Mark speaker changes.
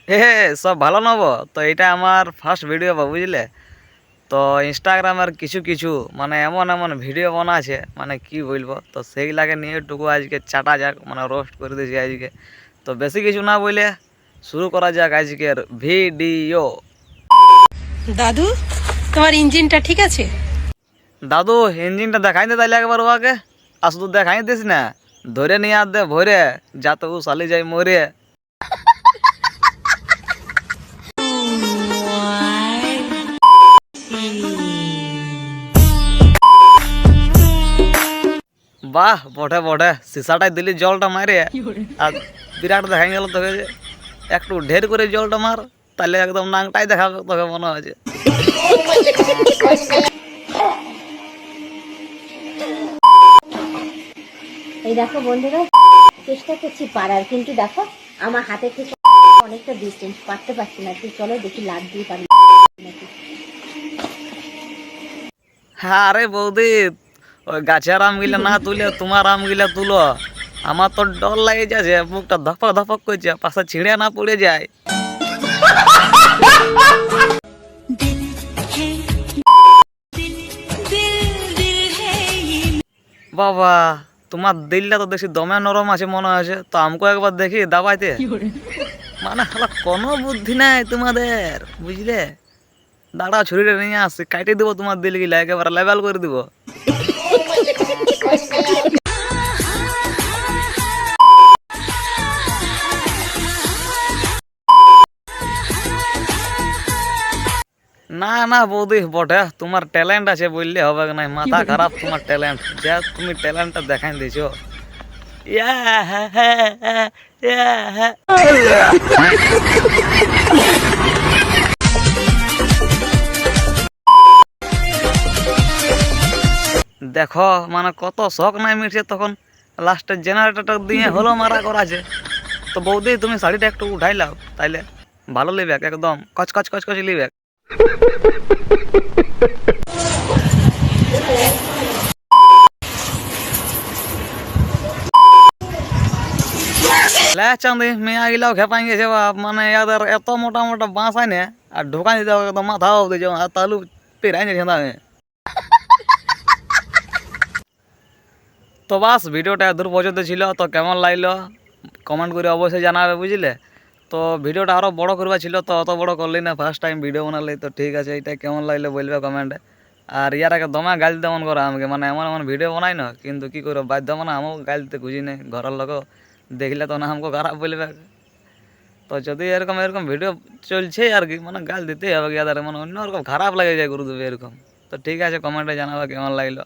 Speaker 1: হে সব ভালো নেব। তো এটা আমার ফার্স্ট ভিডিও বা বুঝলে। তো ইনস্টাগ্রামের কিছু কিছু মানে এমন এমন ভিডিও বানাচ্ছে মানে কি বলবো, তো সেইগুলাকে নিয়ে একটুকু আজকে চাটা যাক, মানে রোস্ট করে দিয়েছি আজকে। তো বেশি কিছু না বলে শুরু করা যাক আজকের ভিডিও।
Speaker 2: দাদু, তোমার ইঞ্জিনটা ঠিক আছে?
Speaker 1: দাদু ইঞ্জিনটা দেখাই দে তাইলে একবার ওকে। আর শুধু দেখাই দিস না, ধরে নিয়ে আর দে ভরে, যাতে ও সালি যায় মরে। বাহ বটে বটে, সিসাটাই দিলি জলটা মারে। আর বিরাট দেখা গেল তোকে যে একটু ঢের করে জলটা মার, তাহলে একদম নাংটাই দেখা তোকে মনে হয়েছে।
Speaker 3: এই দেখো বন্ধুরা, চেষ্টা করছি পারার, কিন্তু দেখো আমার হাতে থেকে অনেকটা ডিস্টেন্স, পারতে পারছি না। তুই চলো দেখি লাভ দিয়ে পারি নাকি।
Speaker 1: হ্যাঁ আরে বৌদি, ওই গাছের আম গিলা না তুলে তোমার আম গিলা তুলো। আমার তো ডর লাগে যাচ্ছে, মুখটা ধপক ধপক করছে, পাশে ছিঁড়ে না পড়ে যায়। বাবা, তোমার দিলটা তো দেখছি দমে নরম আছে মনে হয়েছে, তো আমাকে একবার দেখি দাবাইতে। মানে শালা কোনো বুদ্ধি নাই তোমাদের, বুঝলে। দাঁড়া ছুরিটা নিয়ে আসছি, কাটে দিব তোমার দিল গিলা, একেবারে লেভেল করে দিব। না না বৌদি বটে, তোমার ট্যালেন্ট আছে বললে হবে না, মাথা খারাপ তোমার ট্যালেন্ট, যা তুমি ট্যালেন্টটা দেখাই দিয়েছো। ইয়া হ্যাঁ হ্যাঁ হ্যাঁ, ইয়া হ্যাঁ। দেখো মানে কত শখ নাই মিটছে, তখন লাস্টের জেনারেটরটা দিয়ে হলো মারা করাছে। তো বৌদি তুমি শাড়িটা একটু উঠাই লাও, তাইলে ভালো লিবে, একদম কচ কচ কচ লিবে। লে চাঁদি মেয়া গিলাও খেপাই গেছে বাপ, মানে এদের এত মোটা মোটা বাঁশ আনে আর ঢোকাই দিতে হবে একদম মাথা অবধি, যেমন তালু পেরাই নিয়েছে আমি। তো বাস ভিডিওটা দূর পর্যন্ত ছিল, তো কেমন লাগলো কমেন্ট করে অবশ্যই জানাবে বুঝলে। তো ভিডিওটা আরও বড় করবা ছিল, তো অত বড় করলি না, ফার্স্ট টাইম ভিডিও বানালি, তো ঠিক আছে। এটা কেমন লাগলো বলবে কমেন্টে। আর ইয়ার আগে দমা গাল তেমন করা আমাকে, মানে এমন এমন ভিডিও বানাই না, কিন্তু কি করবো বাধ্য, মানে আমাকে গাল দিতে খুঁজি নেই, ঘরের লোক দেখলে তো না আমাকে খারাপ বলবে। তো যদি এরকম এরকম ভিডিও চলছে আর কি, মানে গাল দিতেই হবে ইয়াদের, মানে অন্যরকম খারাপ লাগে যায় গুরুদেব এরকম। তো ঠিক আছে, কমেন্টে জানাবা কেমন লাগলো।